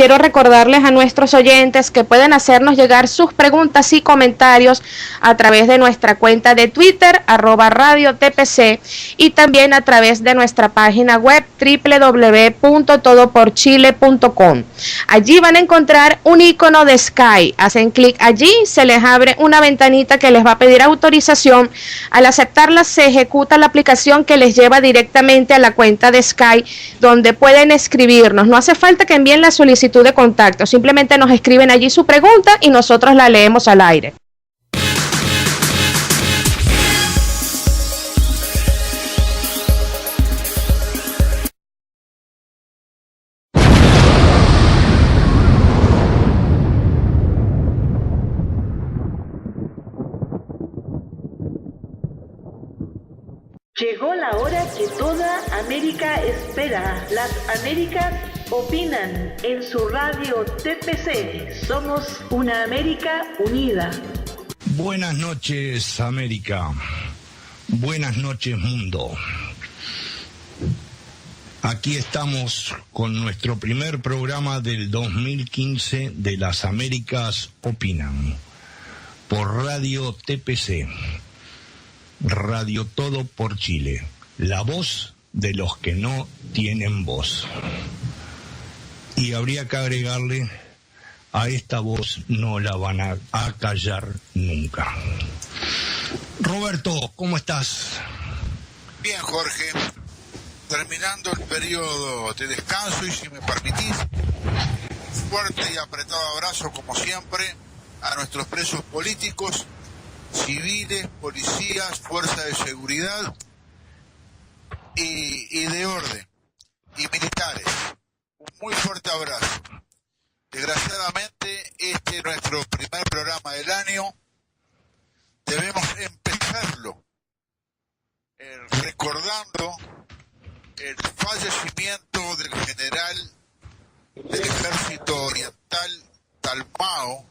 quiero recordarles a nuestros oyentes que pueden hacernos llegar sus preguntas y comentarios a través de nuestra cuenta de Twitter, @radiotpc, y también a través de nuestra página web www.todoporchile.com. Allí van a encontrar un icono de Sky. Hacen clic allí, se les abre una ventanita que les va a pedir autorización. Al aceptarla, se ejecuta la aplicación que les lleva directamente a la cuenta de Sky, donde pueden escribirnos. No hace falta que envíen la solicitud de contacto, simplemente nos escriben allí su pregunta y nosotros la leemos al aire. Llegó la hora que toda América espera. Las Américas opinan en su radio TPC. Somos una América unida. Buenas noches, América. Buenas noches, mundo. Aquí estamos con nuestro primer programa del 2015 de Las Américas Opinan por Radio TPC. Radio Todo por Chile, la voz de los que no tienen voz. Y habría que agregarle, a esta voz no la van a callar nunca. Roberto, ¿cómo estás? Bien, Jorge, terminando el periodo de descanso, y si me permitís, un fuerte y apretado abrazo, como siempre, a nuestros presos políticos, civiles, policías, fuerzas de seguridad y de orden, y militares. Un muy fuerte abrazo. Desgraciadamente, este es nuestro primer programa del año. Debemos empezarlo recordando el fallecimiento del general del Ejército Oriental Dalmau,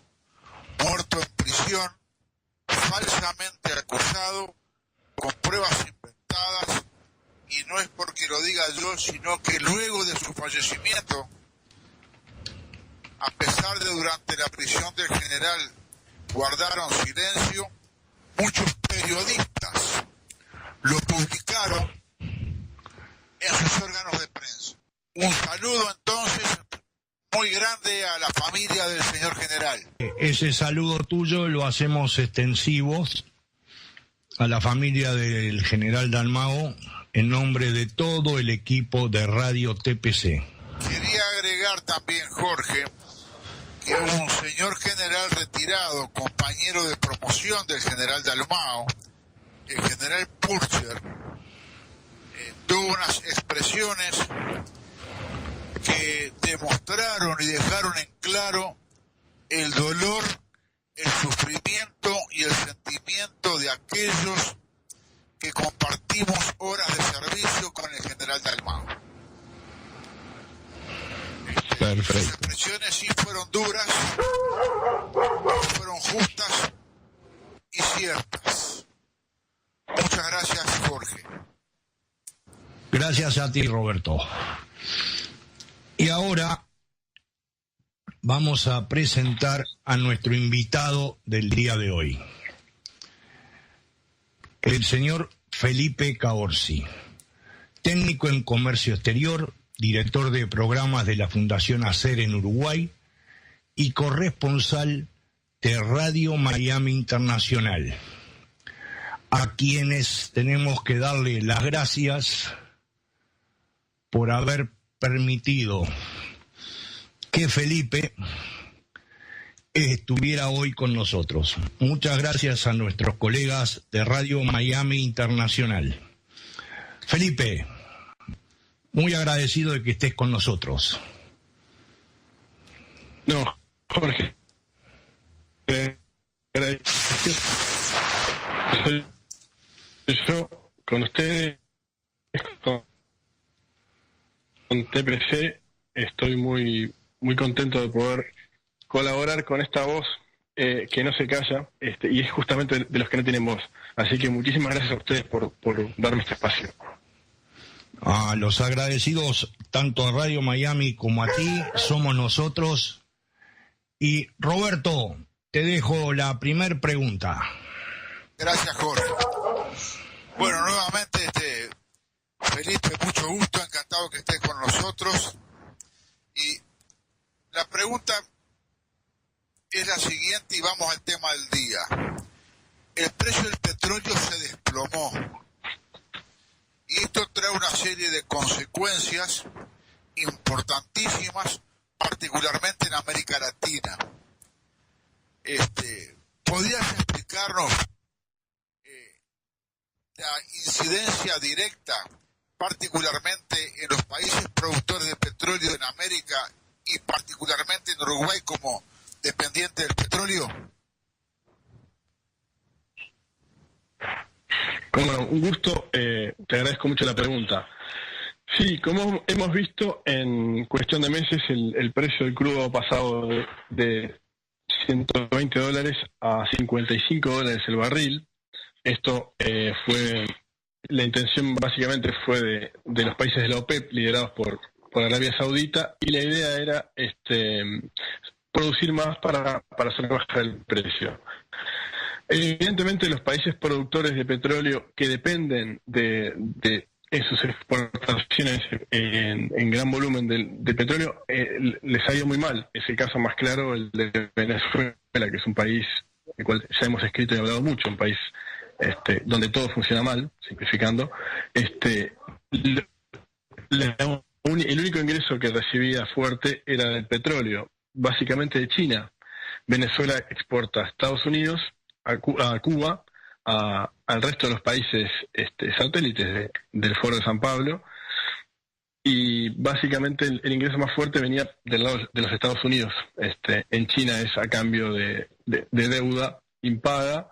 muerto en prisión, falsamente acusado, con pruebas inventadas, y no es porque lo diga yo, sino que luego de su fallecimiento, a pesar de durante la prisión del general guardaron silencio, muchos periodistas lo publicaron en sus órganos de prensa. Un saludo entonces muy grande a la familia del señor general. Ese saludo tuyo lo hacemos extensivo a la familia del general Dalmau en nombre de todo el equipo de Radio TPC. Quería agregar también, Jorge, que un señor general retirado, compañero de promoción del general Dalmau, el general Purcher, tuvo unas expresiones que demostraron y dejaron en claro el dolor, el sufrimiento y el sentimiento de aquellos que compartimos horas de servicio con el general Dalmau. Perfecto. Las expresiones sí fueron duras, fueron justas y ciertas. Muchas gracias, Jorge. Gracias a ti, Roberto. Y ahora vamos a presentar a nuestro invitado del día de hoy, el señor Felipe Caorsi, técnico en comercio exterior, director de programas de la Fundación ACER en Uruguay y corresponsal de Radio Miami Internacional, a quienes tenemos que darle las gracias por haber permitido que Felipe estuviera hoy con nosotros. Muchas gracias a nuestros colegas de Radio Miami Internacional. Felipe, muy agradecido de que estés con nosotros. No, Jorge. Yo con ustedes, con TPC, estoy muy contento de poder colaborar con esta voz que no se calla, y es justamente de los que no tienen voz. Así que muchísimas gracias a ustedes por darme este espacio. Los agradecidos tanto a Radio Miami como a ti, somos nosotros. Y Roberto, te dejo la primer pregunta. Gracias, Jorge. Bueno, nuevamente, Felipe, mucho gusto, encantado que estés con nosotros. Y la pregunta es la siguiente y vamos al tema del día. El precio del petróleo se desplomó y esto trae una serie de consecuencias importantísimas, particularmente en América Latina. ¿Podrías explicarnos la incidencia directa, particularmente en los países productores de petróleo en América y particularmente en Uruguay como dependiente del petróleo? Como un gusto, te agradezco mucho la pregunta. Sí, como hemos visto, en cuestión de meses el precio del crudo ha pasado de $120 a $55 el barril. Esto fue, la intención básicamente fue de los países de la OPEP, liderados por Arabia Saudita, y la idea era producir más para hacer bajar el precio. Evidentemente los países productores de petróleo que dependen de sus exportaciones en gran volumen de petróleo, les ha ido muy mal. Es el caso más claro el de Venezuela, que es un país del cual ya hemos escrito y hablado mucho, un país donde todo funciona mal, simplificando. El único ingreso que recibía fuerte era del petróleo, básicamente de China. Venezuela exporta a Estados Unidos, a Cuba, al resto de los países satélites del Foro de San Pablo, y básicamente el ingreso más fuerte venía del lado de los Estados Unidos. En China es a cambio de deuda impaga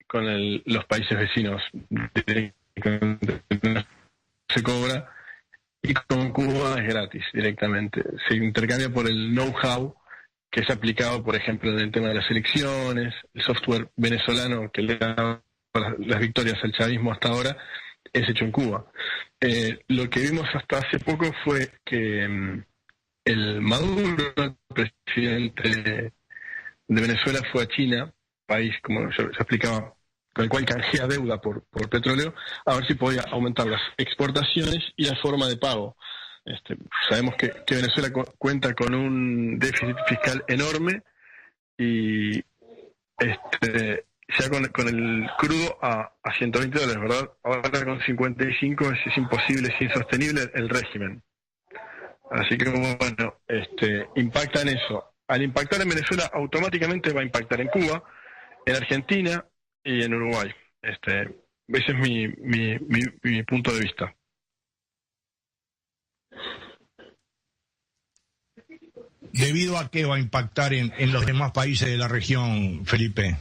con los países vecinos, se cobra, y con Cuba es gratis directamente. Se intercambia por el know-how que es aplicado, por ejemplo, en el tema de las elecciones, el software venezolano que le da las victorias al chavismo hasta ahora, es hecho en Cuba. Lo que vimos hasta hace poco fue que el Maduro, el presidente de Venezuela, fue a China, país, como yo explicaba, con el cual canjea deuda por petróleo, a ver si podía aumentar las exportaciones y la forma de pago. Sabemos que Venezuela cuenta con un déficit fiscal enorme y ya con el crudo a $120, ¿verdad? Ahora con 55 es imposible, es insostenible el régimen. Así que bueno, impacta en eso. Al impactar en Venezuela, automáticamente va a impactar en Cuba, en Argentina y en Uruguay. Ese es mi punto de vista. ¿Debido a qué va a impactar en los demás países de la región, Felipe?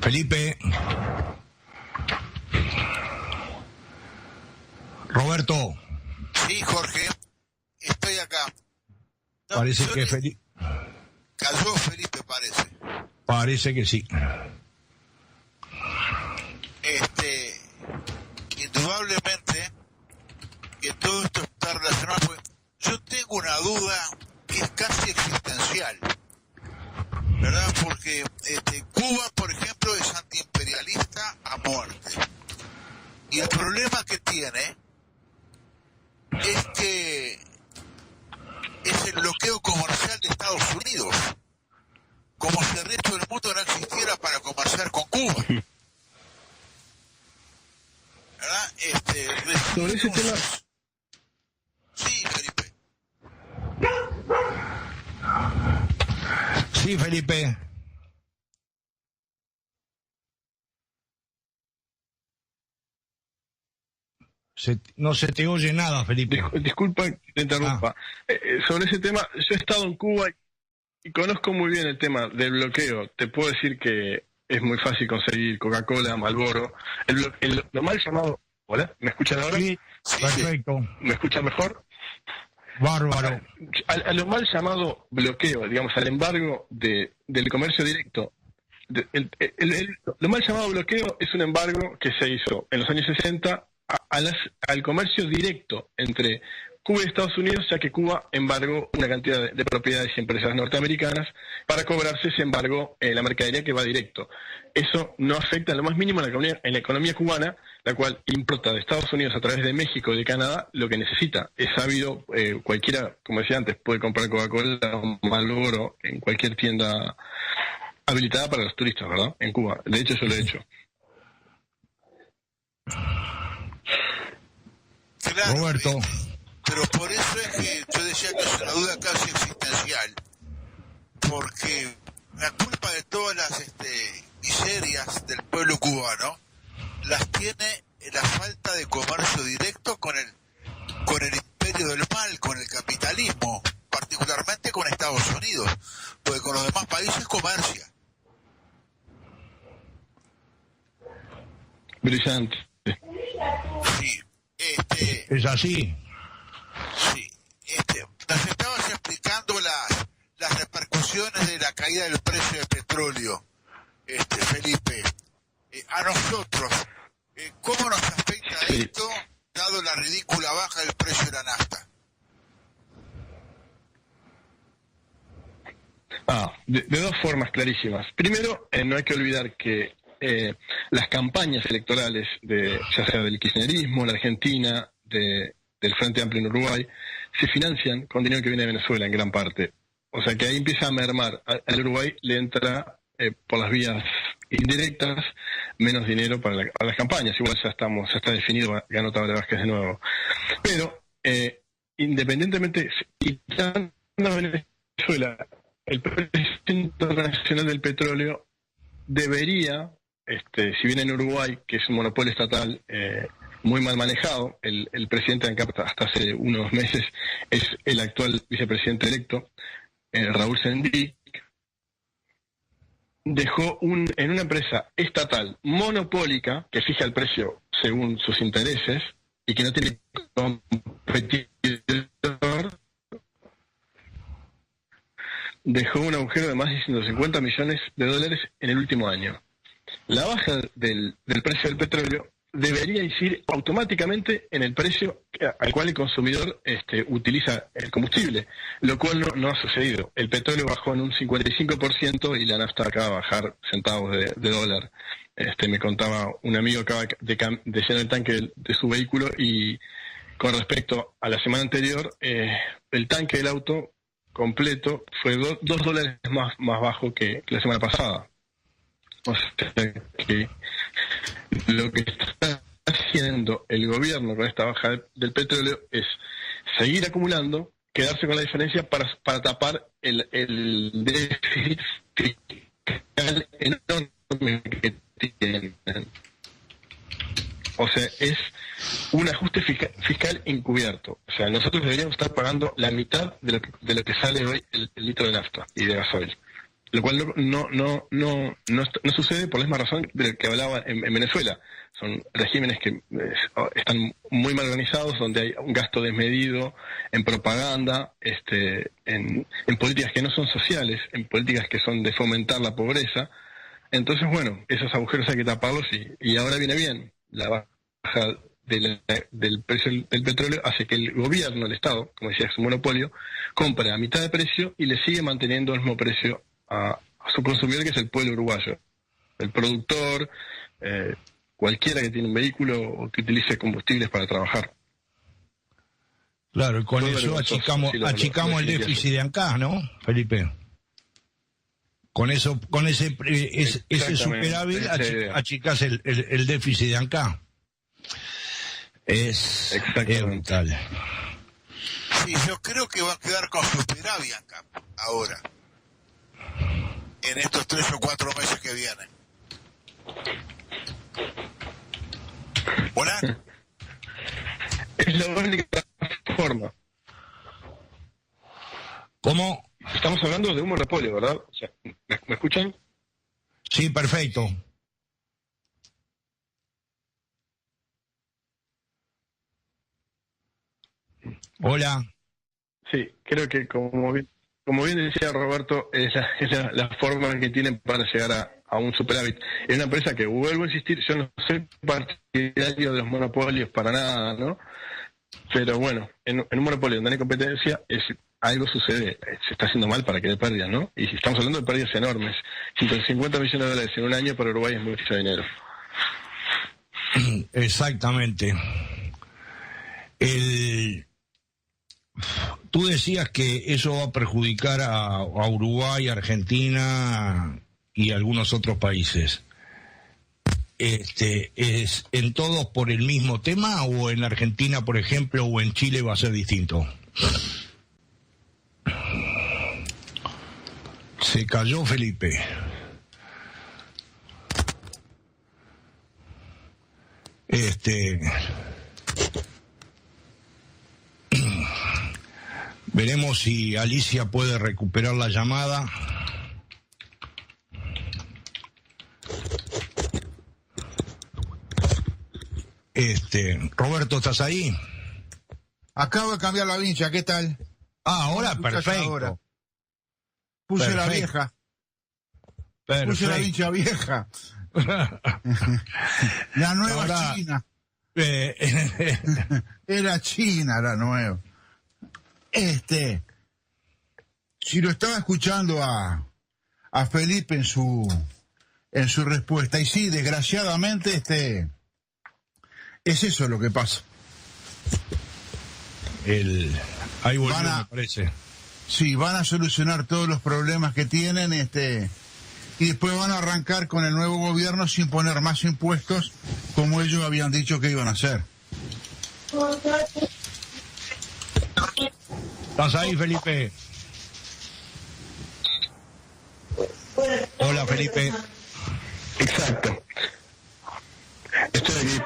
Felipe. Roberto. Sí, Jorge, estoy acá. No, parece que Felipe... Cayó Felipe, parece. Parece que sí. Indudablemente que todo esto está relacionado, pues yo tengo una duda que es casi existencial, ¿verdad? Porque Cuba, por ejemplo, es antiimperialista a muerte, y el problema que tiene es que es el bloqueo comercial de Estados Unidos, como si el resto del mundo no existiera para comerciar con Cuba. ¿Verdad? Sobre ese tema... Sí, Felipe. Sí, Felipe. No se te oye nada, Felipe. Disculpa que te interrumpa. Sobre ese tema, yo he estado en Cuba y conozco muy bien el tema del bloqueo. Te puedo decir que es muy fácil conseguir Coca-Cola, Marlboro. Lo mal llamado... ¿Hola? ¿Me escuchan ahora? Sí, perfecto. ¿Me escuchan mejor? Bárbaro. A lo mal llamado bloqueo, digamos, al embargo del comercio directo lo mal llamado bloqueo es un embargo que se hizo en los años 60 al comercio directo entre Cuba y Estados Unidos, ya que Cuba embargó una cantidad de propiedades y empresas norteamericanas para cobrarse ese embargo en la mercadería que va directo. Eso no afecta en lo más mínimo en la economía cubana, la cual importa de Estados Unidos a través de México y de Canadá lo que necesita. Es sabido, cualquiera, como decía antes, puede comprar Coca-Cola o Marlboro en cualquier tienda habilitada para los turistas, ¿verdad? En Cuba. De hecho, yo lo he hecho. Claro, Roberto. Pero por eso es que yo decía que es una duda casi existencial, porque la culpa de todas las miserias del pueblo cubano las tiene la falta de comercio directo con el imperio del mal, con el capitalismo, particularmente con Estados Unidos, porque con los demás países comercia. Brillante. Sí, Es así. sí, nos estabas explicando las repercusiones de la caída del precio del petróleo, Felipe. A nosotros, ¿cómo nos afecta esto, dado la ridícula baja del precio de la nafta? De dos formas clarísimas. Primero, no hay que olvidar que las campañas electorales, ya sea del kirchnerismo en la Argentina, del Frente Amplio en Uruguay, se financian con dinero que viene de Venezuela en gran parte. O sea que ahí empieza a mermar. Al Uruguay le entra por las vías indirectas menos dinero para las campañas. Igual ya está definido, ganó Tabaré Vázquez de nuevo. Pero independientemente, quitando a Venezuela, el precio internacional del petróleo debería, si bien en Uruguay, que es un monopolio estatal muy mal manejado, el presidente de ANCAP hasta hace unos meses es el actual vicepresidente electo, Raúl Sendic, dejó en una empresa estatal monopólica que fija el precio según sus intereses y que no tiene competidor, dejó un agujero de más de 150 millones de dólares en el último año. La baja del precio del petróleo debería incidir automáticamente en el precio al cual el consumidor utiliza el combustible, lo cual no ha sucedido. El petróleo bajó en un 55% y la nafta acaba de bajar centavos de dólar. Me contaba un amigo acaba de llenar el tanque de su vehículo y con respecto a la semana anterior, el tanque del auto completo fue $2 más bajo que la semana pasada. O sea que lo que está haciendo el gobierno con esta baja del petróleo es seguir acumulando, quedarse con la diferencia para tapar el déficit fiscal enorme que tienen. O sea, es un ajuste fiscal encubierto. O sea, nosotros deberíamos estar pagando la mitad de lo que sale hoy el litro de nafta y de gasoil. Lo cual no sucede por la misma razón de lo que hablaba en Venezuela. Son regímenes que están muy mal organizados, donde hay un gasto desmedido en propaganda, en políticas que no son sociales, en políticas que son de fomentar la pobreza. Entonces, bueno, esos agujeros hay que taparlos y ahora viene bien. La baja del precio del petróleo hace que el gobierno, el Estado, como decía, es un monopolio, compre a mitad de precio y le sigue manteniendo el mismo precio a su consumidor, que es el pueblo uruguayo, el productor, cualquiera que tiene un vehículo o que utilice combustibles para trabajar. Claro, y con eso achicamos el déficit de ANCAP, ¿no, Felipe? Con ese superávit achicás el déficit de ANCAP. Es brutal. Sí, yo creo que va a quedar con superávit ANCAP ahora, en estos 3 o 4 meses que vienen. ¿Hola? Es la única forma. ¿Cómo? Estamos hablando de un monopolio, ¿verdad? O sea, ¿me escuchan? Sí, perfecto. Hola. Sí, creo que como bien decía Roberto, es la forma que tienen para llegar a un superávit. Es una empresa que, vuelvo a insistir, yo no soy partidario de los monopolios para nada, ¿no? Pero bueno, en un monopolio donde hay competencia, algo sucede, se está haciendo mal para que dé pérdidas, ¿no? Y si estamos hablando de pérdidas enormes, 150 millones de dólares en un año para Uruguay es mucho dinero. Exactamente. Tú decías que eso va a perjudicar a Uruguay, Argentina y algunos otros países. ¿Es en todos por el mismo tema o en Argentina, por ejemplo, o en Chile va a ser distinto? Se cayó Felipe. Veremos si Alicia puede recuperar la llamada. Roberto, ¿estás ahí? Acabo de cambiar la vincha, ¿qué tal? Ahora, perfecto. Ahora. Puse perfecto. la vieja. Perfecto. Puse la vincha vieja. La nueva ahora, China. Era China la nueva. Si lo estaba escuchando a Felipe en su respuesta, y sí, desgraciadamente, es eso lo que pasa. Ahí volvió, me parece. Sí, van a solucionar todos los problemas que tienen, y después van a arrancar con el nuevo gobierno sin poner más impuestos, como ellos habían dicho que iban a hacer. ¿Estás ahí, Felipe? Hola, Felipe. Exacto. Estoy aquí.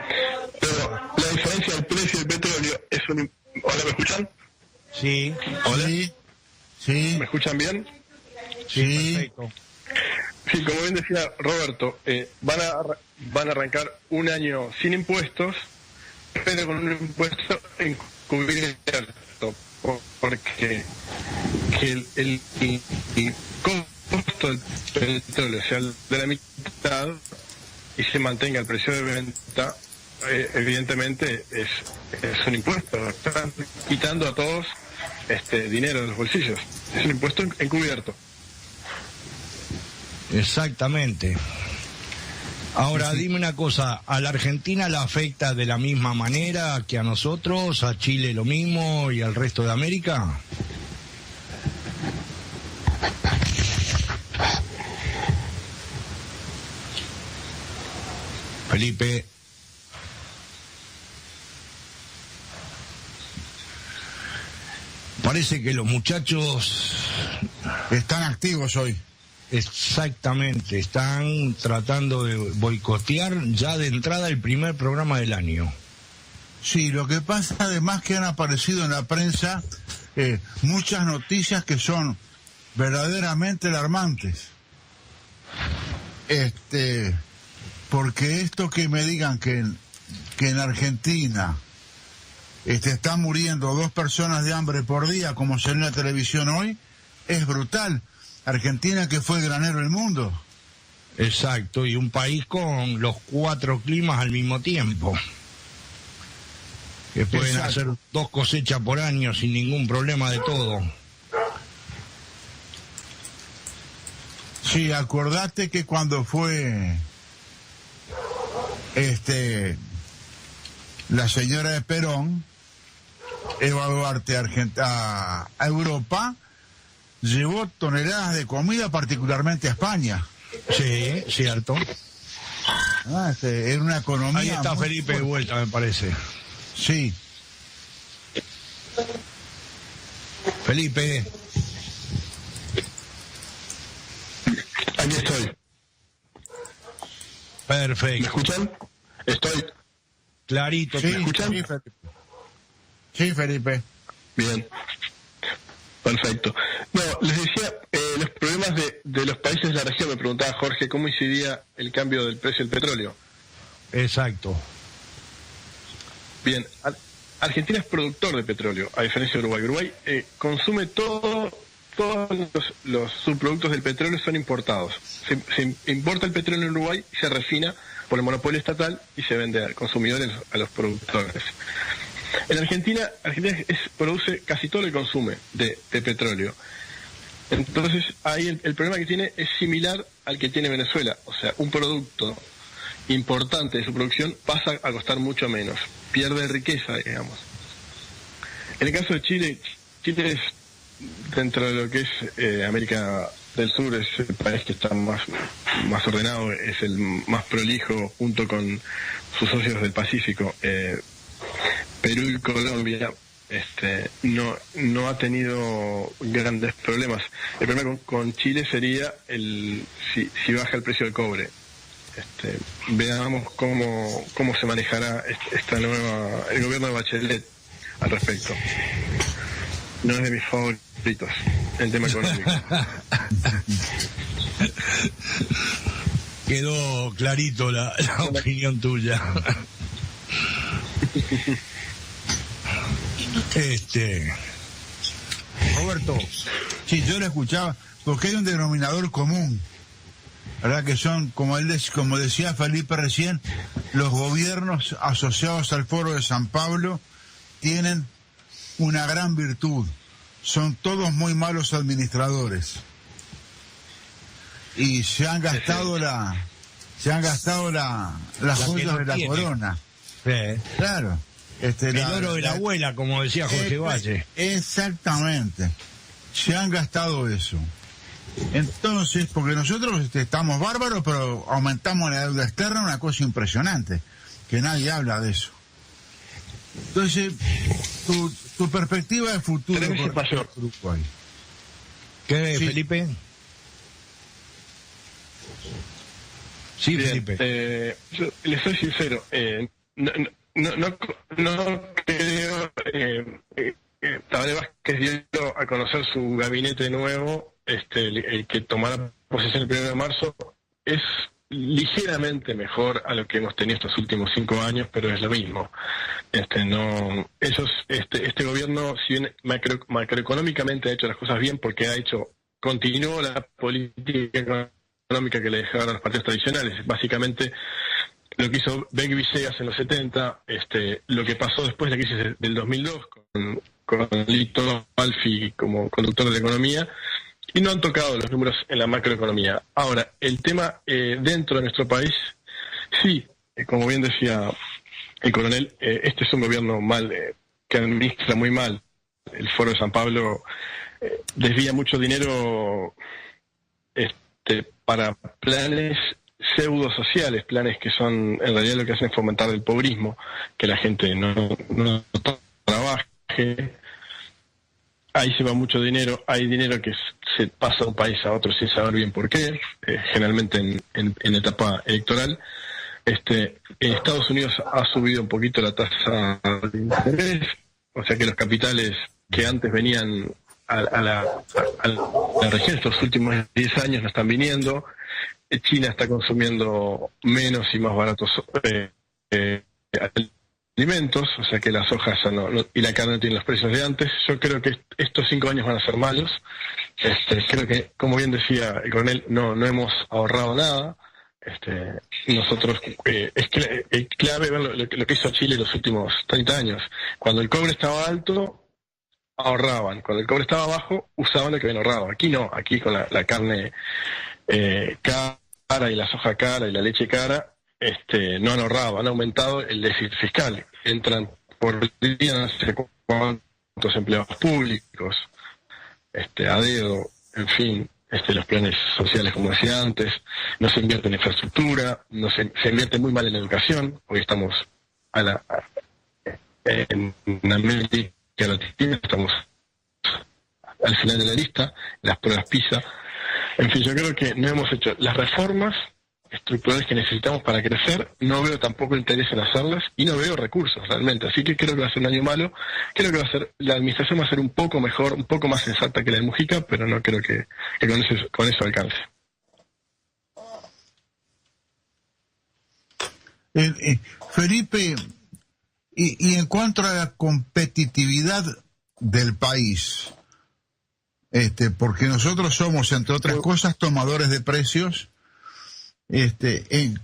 Pero la diferencia del precio del petróleo es un... ¿Hola, me escuchan? Sí. ¿Hola? Sí. ¿Me escuchan bien? Sí. Perfecto. Sí, como bien decía Roberto, van a arrancar un año sin impuestos, pero con un impuesto encubierto, porque el costo del petróleo sea de la mitad y se mantenga el precio de venta, evidentemente es un impuesto. Están quitando a todos dinero de los bolsillos. Es un impuesto encubierto. Exactamente. Ahora, dime una cosa, ¿a la Argentina la afecta de la misma manera que a nosotros, a Chile lo mismo y al resto de América? Felipe. Parece que los muchachos Están activos hoy. exactamente están tratando de boicotear ya de entrada el primer programa del año. Sí, lo que pasa además que han aparecido en la prensa muchas noticias que son verdaderamente alarmantes. Porque esto que me digan que en Argentina están muriendo 2 personas de hambre por día, como se ve en la televisión hoy, es brutal. Argentina, que fue el granero del mundo. Exacto, y un país con los 4 climas al mismo tiempo. Que pueden hacer 2 cosechas por año sin ningún problema de todo. Sí, acordate que cuando fue la señora de Perón, Eva Duarte, a Europa, llevó toneladas de comida, particularmente a España. Sí, cierto. Era una economía. Ahí está Felipe de vuelta, me parece. Sí. Felipe. Aquí estoy. Perfecto. ¿Me escuchan? Estoy. Clarito. Sí, ¿Me escuchan? sí, Felipe. Sí, Felipe. Bien. Perfecto. No, les decía, los problemas de los países de la región, me preguntaba Jorge, ¿cómo incidía el cambio del precio del petróleo? Exacto. Bien, Argentina es productor de petróleo, a diferencia de Uruguay. Uruguay consume todo todos los subproductos del petróleo son importados. Se importa el petróleo en Uruguay, se refina por el monopolio estatal y se vende al consumidor, a los productores. En Argentina produce casi todo lo que consume de petróleo. Entonces, ahí el problema que tiene es similar al que tiene Venezuela. O sea, un producto importante de su producción pasa a costar mucho menos. Pierde riqueza, digamos. En el caso de Chile es, dentro de lo que es América del Sur, es el país que está más ordenado, es el más prolijo junto con sus socios del Pacífico. Perú y Colombia no ha tenido grandes problemas. El problema con Chile sería si baja el precio del cobre. Veamos cómo se manejará el gobierno de Bachelet al respecto. No es de mis favoritos el tema económico. Quedó clarito la opinión tuya. Roberto, sí, yo lo escuchaba, porque hay un denominador común, ¿verdad? Que son, como decía Felipe recién, los gobiernos asociados al Foro de San Pablo tienen una gran virtud, son todos muy malos administradores y se han gastado las joyas de la corona. Sí. Claro. El oro de la abuela, como decía Jorge Valle. Exactamente. Se han gastado eso. Entonces, porque nosotros estamos bárbaros, pero aumentamos la deuda externa, una cosa impresionante, que nadie habla de eso. Entonces, tu perspectiva de futuro con Uruguay. ¿Qué, sí. Felipe? Sí, Bien, Felipe. Yo le soy sincero, no creo Tabaré Vázquez dio a conocer su gabinete nuevo, el que tomará posesión el 1 de marzo, es ligeramente mejor a lo que hemos tenido estos últimos 5 años, pero es lo mismo. Este gobierno, si bien macroeconómicamente ha hecho las cosas bien, porque continuó la política económica que le dejaron a los partidos tradicionales, básicamente lo que hizo Beck Villegas en los 70, lo que pasó después de la crisis del 2002 con Lito Alfi como conductor de la economía, y no han tocado los números en la macroeconomía. Ahora, el tema dentro de nuestro país, sí, como bien decía el coronel, este es un gobierno que administra muy mal. El Foro de San Pablo desvía mucho dinero para planes pseudo-sociales, planes que son en realidad lo que hacen es fomentar el pobrismo, que la gente no trabaje. Ahí se va mucho dinero, hay dinero que se pasa de un país a otro sin saber bien por qué, generalmente en etapa electoral. En Estados Unidos ha subido un poquito la tasa de interés, o sea que los capitales que antes venían a la región estos últimos 10 años no están viniendo. China está consumiendo menos y más baratos alimentos, o sea que las hojas y la carne no tienen los precios de antes. Yo creo que estos 5 años van a ser malos. Creo que, como bien decía el coronel, no hemos ahorrado nada. Nosotros es clave ver lo que hizo Chile los últimos 30 años. Cuando el cobre estaba alto, ahorraban. Cuando el cobre estaba bajo, usaban lo que habían ahorrado. Aquí no, aquí con la carne cara y la soja cara y la leche cara, no han ahorrado, han aumentado el déficit fiscal. Entran por día no sé cuántos empleados públicos, a dedo, en fin, los planes sociales, como decía antes, no se invierte en infraestructura, se invierte muy mal en educación. Hoy estamos en América Latina, estamos al final de la lista, las pruebas PISA. En fin, yo creo que no hemos hecho las reformas estructurales que necesitamos para crecer, no veo tampoco interés en hacerlas y no veo recursos realmente, así que creo que va a ser un año malo. Creo que la administración va a ser un poco mejor, un poco más sensata que la de Mujica, pero no creo que con eso alcance. Felipe, y en cuanto a la competitividad del país, porque nosotros somos, entre otras cosas, tomadores de precios.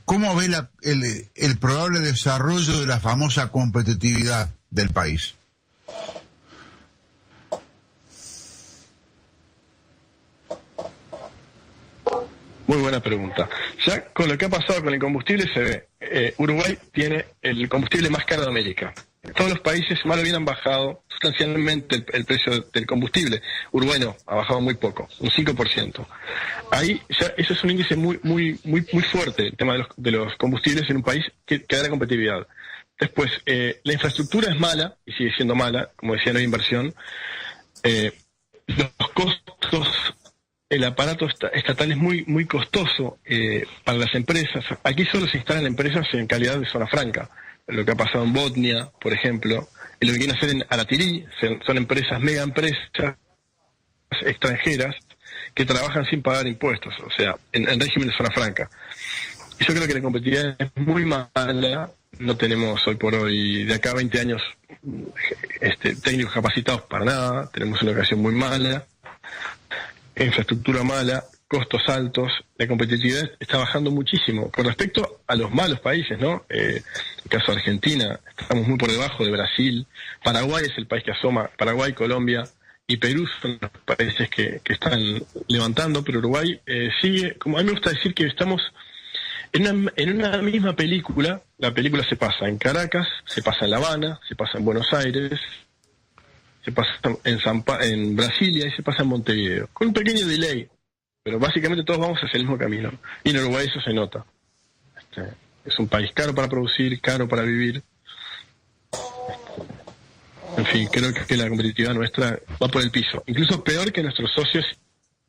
¿Cómo ve el probable desarrollo de la famosa competitividad del país? Muy buena pregunta. Ya con lo que ha pasado con el combustible se ve. Uruguay tiene el combustible más caro de América. Todos los países más o menos han bajado sustancialmente el precio del combustible. Uruguay no, ha bajado muy poco, un 5%. Ahí ya eso es un índice muy fuerte, el tema de los combustibles en un país que da competitividad. Después, la infraestructura es mala, y sigue siendo mala, como decía, no hay inversión. Los costos, el aparato estatal es muy costoso para las empresas. Aquí solo se instalan empresas en calidad de zona franca. Lo que ha pasado en Botnia, por ejemplo, y lo que quieren hacer en Aratirí, son empresas, mega empresas extranjeras que trabajan sin pagar impuestos, o sea, en régimen de zona franca. Y yo creo que la competitividad es muy mala. No tenemos hoy por hoy, de acá a 20 años, técnicos capacitados para nada. Tenemos una educación muy mala, infraestructura mala, costos altos. La competitividad está bajando muchísimo. Con respecto a los malos países, ¿no? El caso de Argentina, estamos muy por debajo de Brasil. Paraguay es el país que asoma. Paraguay, Colombia y Perú son los países que están levantando, pero Uruguay sigue, como a mí me gusta decir, que estamos en una misma película. La película se pasa en Caracas, se pasa en La Habana, se pasa en Buenos Aires, se pasa en Brasilia y se pasa en Montevideo, con un pequeño delay, pero básicamente todos vamos hacia el mismo camino. Y en Uruguay eso se nota. Es un país caro para producir, caro para vivir. En fin, creo que la competitividad nuestra va por el piso. Incluso peor que nuestros socios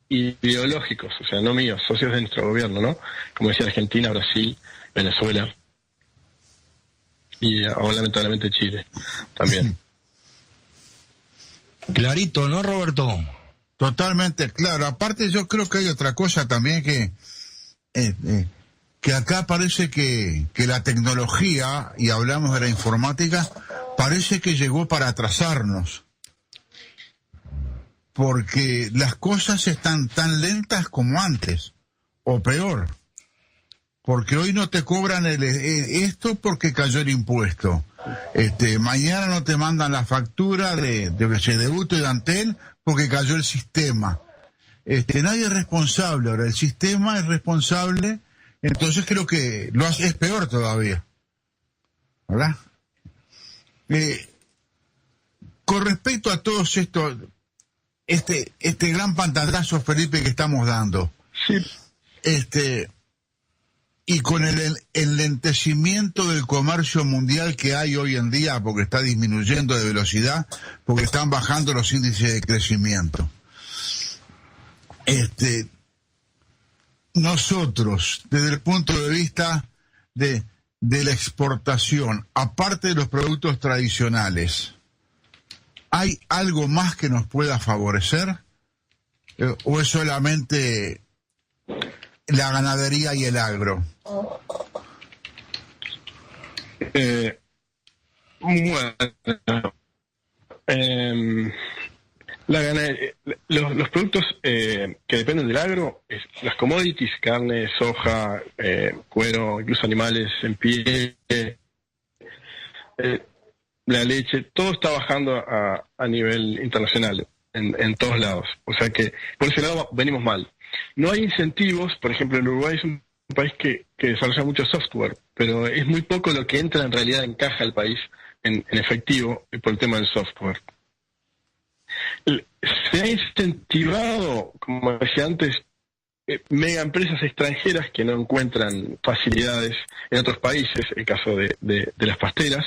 ideológicos, o sea, no míos, socios de nuestro gobierno, ¿no? Como decía Argentina, Brasil, Venezuela y ahora lamentablemente Chile también. Clarito, ¿no, Roberto? Totalmente claro. Aparte, yo creo que hay otra cosa también que acá parece que la tecnología, y hablamos de la informática, parece que llegó para atrasarnos. Porque las cosas están tan lentas como antes, o peor. Porque hoy no te cobran esto porque cayó el impuesto. Mañana no te mandan la factura de Uto y de Antel porque cayó el sistema. Nadie es responsable ahora, el sistema es responsable, entonces creo que es peor todavía. ¿Verdad? Con respecto a todos estos, este gran pantallazo, Felipe, que estamos dando, sí. Y con el enlentecimiento del comercio mundial que hay hoy en día, porque está disminuyendo de velocidad, porque están bajando los índices de crecimiento. Nosotros, desde el punto de vista de la exportación, aparte de los productos tradicionales, ¿hay algo más que nos pueda favorecer? ¿O es solamente la ganadería y el agro? Bueno, los productos que dependen del agro, las commodities, carne, soja, cuero, incluso animales en pie, la leche, todo está bajando a nivel internacional, en todos lados. O sea que por ese lado venimos mal. No hay incentivos. Por ejemplo, en Uruguay es un país que desarrolla mucho software, pero es muy poco lo que entra en realidad en caja al país en efectivo por el tema del software. Se ha incentivado, como decía antes, mega empresas extranjeras que no encuentran facilidades en otros países, el caso de las pasteras,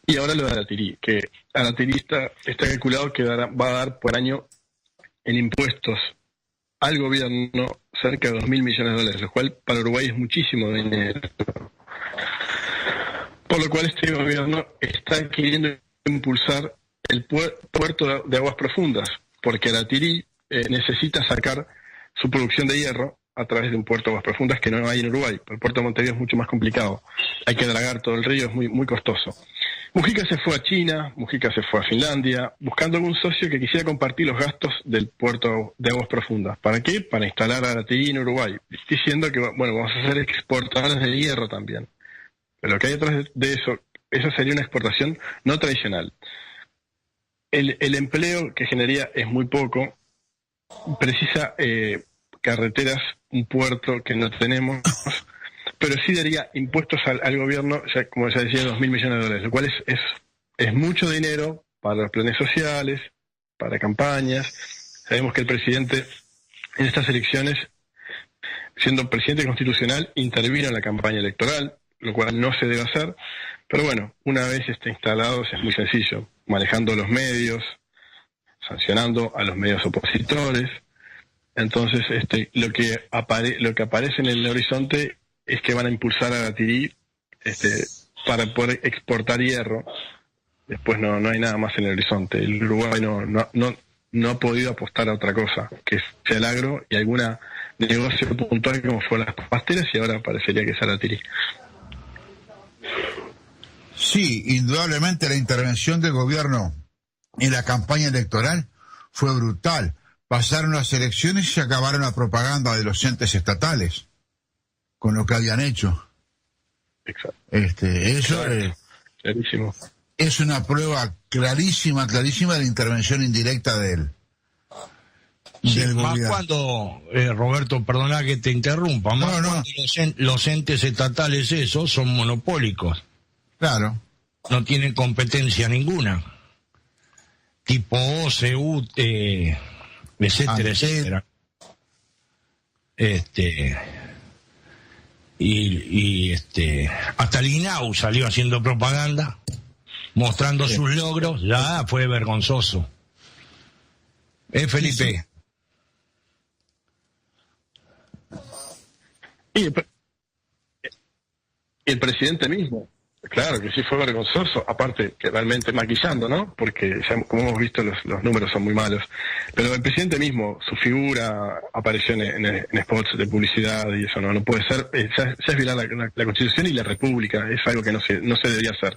y ahora lo de Aratirí, que Aratirí está calculado que va a dar por año en impuestos al gobierno cerca de 2.000 millones de dólares, lo cual para Uruguay es muchísimo dinero. Por lo cual este gobierno está queriendo impulsar el puerto de aguas profundas, porque Aratirí necesita sacar su producción de hierro a través de un puerto de aguas profundas que no hay en Uruguay. El puerto de Montevideo es mucho más complicado. Hay que dragar todo el río, es muy costoso. Mujica se fue a China, Mujica se fue a Finlandia, buscando algún socio que quisiera compartir los gastos del puerto de aguas profundas. ¿Para qué? Para instalar Aratiri en Uruguay, diciendo que, bueno, vamos a ser exportadores de hierro también. Pero lo que hay detrás de eso, esa sería una exportación no tradicional. El empleo que generaría es muy poco, precisa carreteras, un puerto que no tenemos, pero sí daría impuestos al gobierno, ya, como ya decía, $2.000 millones, lo cual es mucho dinero para los planes sociales, para campañas. Sabemos que el presidente en estas elecciones, siendo presidente constitucional, intervino en la campaña electoral, lo cual no se debe hacer, pero bueno, una vez instalados es muy sencillo, manejando los medios, sancionando a los medios opositores. Entonces lo que aparece en el horizonte es que van a impulsar a Aratiri para poder exportar hierro. Después no hay nada más en el horizonte. El Uruguay no ha podido apostar a otra cosa, que sea el agro y alguna negocio puntual como fue las pasteras, y ahora parecería que es Aratiri. Sí, indudablemente la intervención del gobierno en la campaña electoral fue brutal. Pasaron las elecciones y se acabaron la propaganda de los entes estatales con lo que habían hecho. Exacto. Eso Clarísimo. es una prueba clarísima de la intervención indirecta del más gobierno. cuando, Roberto, perdona que te interrumpa, más cuando los entes estatales esos son monopólicos. Claro. No tienen competencia ninguna. Tipo OCU, etcétera, etcétera. Hasta el INAU salió haciendo propaganda, mostrando sus logros, ya fue vergonzoso. Felipe. Y el presidente mismo, claro que sí fue vergonzoso, aparte que realmente maquillando, ¿no? Porque ya, como hemos visto, los números son muy malos. Pero el presidente mismo, su figura apareció en spots de publicidad y eso no puede ser. Ya es violar la Constitución y la República, es algo que no se debería hacer.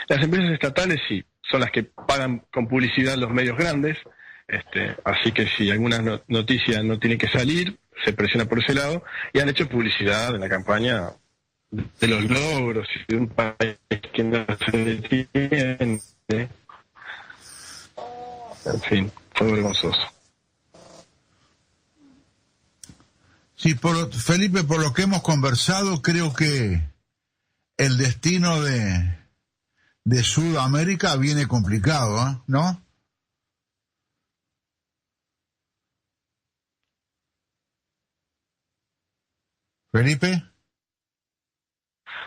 Las empresas estatales sí, son las que pagan con publicidad los medios grandes, así que si alguna noticia no tiene que salir, se presiona por ese lado, y han hecho publicidad en la campaña de los logros y de un país que no se detiene. En fin, fue vergonzoso. Sí, Felipe, por lo que hemos conversado, creo que el destino de Sudamérica viene complicado, ¿no? Felipe.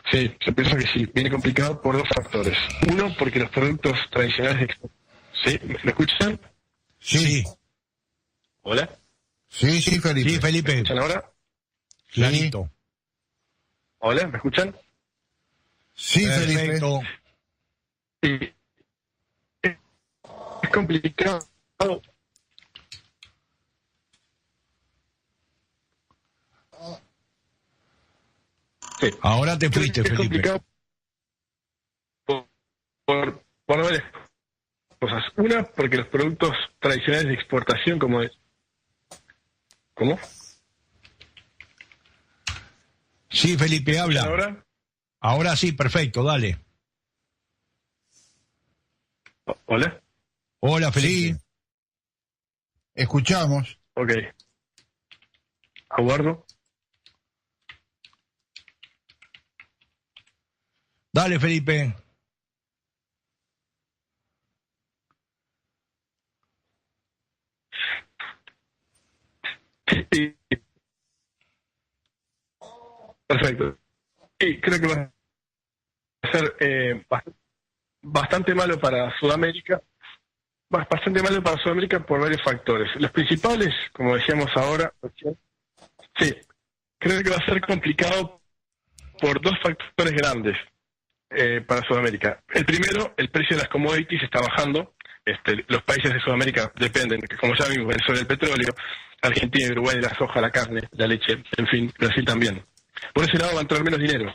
Sí, yo pienso que sí, viene complicado por dos factores. Uno, porque los productos tradicionales... ¿Sí? ¿Me escuchan? Sí. ¿Hola? Sí, Felipe. Sí, Felipe. ¿Me escuchan ahora? Clarito. ¿Hola? ¿Me escuchan? Sí, Perfecto. Felipe. Sí. Es complicado. Sí. Ahora te fuiste, Es Felipe. complicado por varias cosas. Una, porque los productos tradicionales de exportación, como es... ¿Cómo? Sí, Felipe, habla. ¿Ahora? Ahora sí, perfecto, dale. ¿Hola? Hola, Felipe. Sí. Escuchamos. Ok. ¿Aguardo? Dale, Felipe. Sí. Perfecto. Sí, creo que va a ser bastante malo para Sudamérica. Bastante malo para Sudamérica por varios factores. Los principales, como decíamos ahora, sí, creo que va a ser complicado por dos factores grandes para Sudamérica. El primero, el precio de las commodities está bajando. Los países de Sudamérica dependen, como ya vimos, Venezuela del petróleo, Argentina y Uruguay de la soja, la carne, la leche, en fin, Brasil también. Por ese lado va a entrar menos dinero.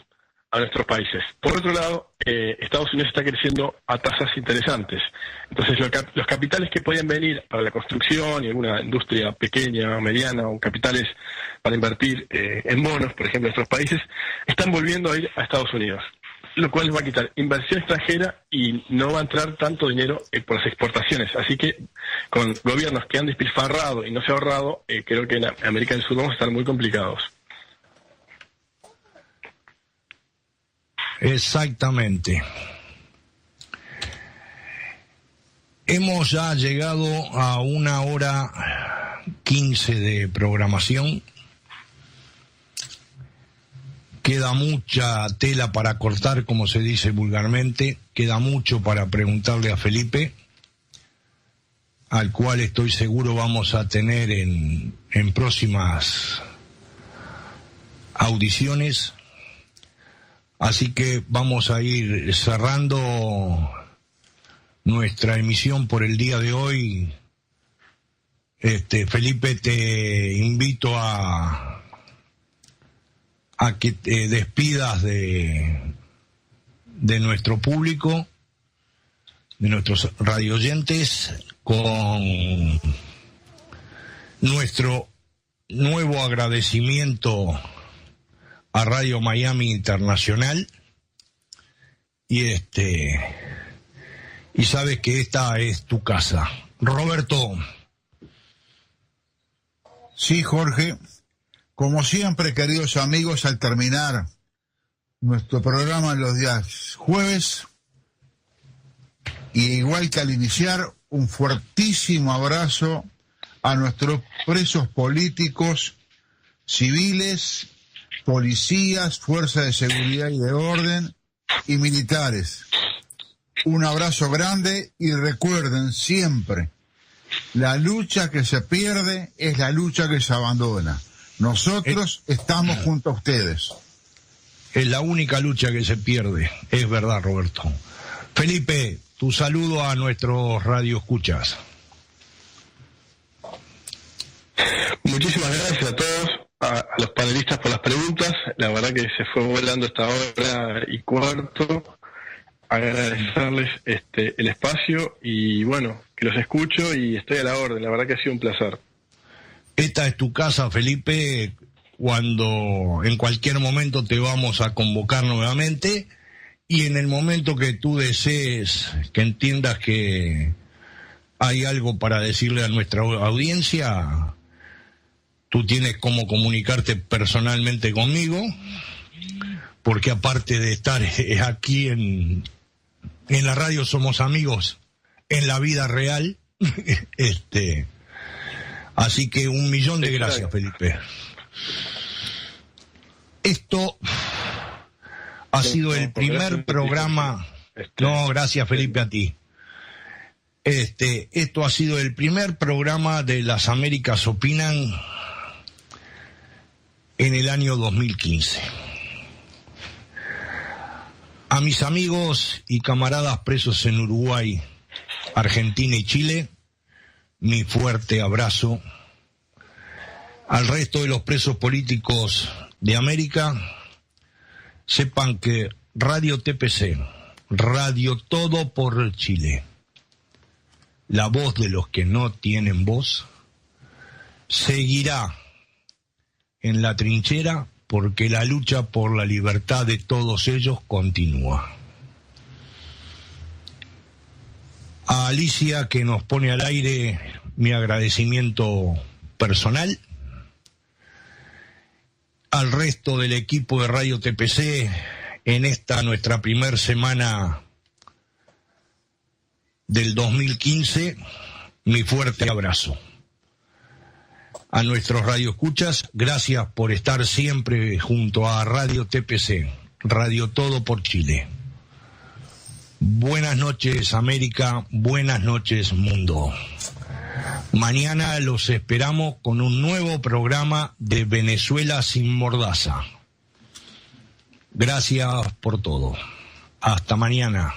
a nuestros países. Por otro lado, Estados Unidos está creciendo a tasas interesantes. Entonces, los capitales que podían venir para la construcción y alguna industria pequeña o mediana, o capitales para invertir en bonos, por ejemplo, en nuestros países, están volviendo a ir a Estados Unidos, lo cual va a quitar inversión extranjera y no va a entrar tanto dinero por las exportaciones. Así que con gobiernos que han despilfarrado y no se ha ahorrado, creo que en América del Sur vamos a estar muy complicados. Exactamente. Hemos ya llegado a 1:15 de programación. Queda mucha tela para cortar, como se dice vulgarmente. Queda mucho para preguntarle a Felipe, al cual estoy seguro vamos a tener en próximas audiciones. Así que vamos a ir cerrando nuestra emisión por el día de hoy. Felipe, te invito a que te despidas de nuestro público, de nuestros radioyentes, con nuestro nuevo agradecimiento a Radio Miami Internacional y sabes que esta es tu casa. Roberto. Sí, Jorge, como siempre, queridos amigos, al terminar nuestro programa los días jueves, y igual que al iniciar, un fuertísimo abrazo a nuestros presos políticos, civiles, policías, fuerzas de seguridad y de orden y militares. Un abrazo grande y recuerden siempre, la lucha que se pierde es la lucha que se abandona. Nosotros estamos junto a ustedes. Es la única lucha que se pierde, es verdad, Roberto. Felipe, tu saludo a nuestros radioescuchas. Muchísimas gracias a todos, a los panelistas por las preguntas. La verdad que se fue volando esta hora y cuarto. Agradecerles el espacio y bueno, que los escucho y estoy a la orden. La verdad que ha sido un placer. Esta es tu casa, Felipe, cuando en cualquier momento te vamos a convocar nuevamente y en el momento que tú desees, que entiendas que hay algo para decirle a nuestra audiencia, tú tienes cómo comunicarte personalmente conmigo, porque aparte de estar aquí en la radio somos amigos en la vida real. Así que 1.000.000 de gracias, Felipe. Esto ha sido el primer programa. No, gracias, Felipe, a ti. Esto ha sido el primer programa de Las Américas Opinan en el año 2015. A mis amigos y camaradas presos en Uruguay, Argentina y Chile, mi fuerte abrazo. Al resto de los presos políticos de América, sepan que Radio TPC, Radio Todo por Chile, la voz de los que no tienen voz, seguirá en la trinchera porque la lucha por la libertad de todos ellos continúa. A Alicia, que nos pone al aire, mi agradecimiento personal. Al resto del equipo de Radio TPC, en esta nuestra primer semana del 2015, mi fuerte abrazo. A nuestros radioescuchas, gracias por estar siempre junto a Radio TPC, Radio Todo por Chile. Buenas noches, América, buenas noches, mundo. Mañana los esperamos con un nuevo programa de Venezuela sin mordaza. Gracias por todo. Hasta mañana.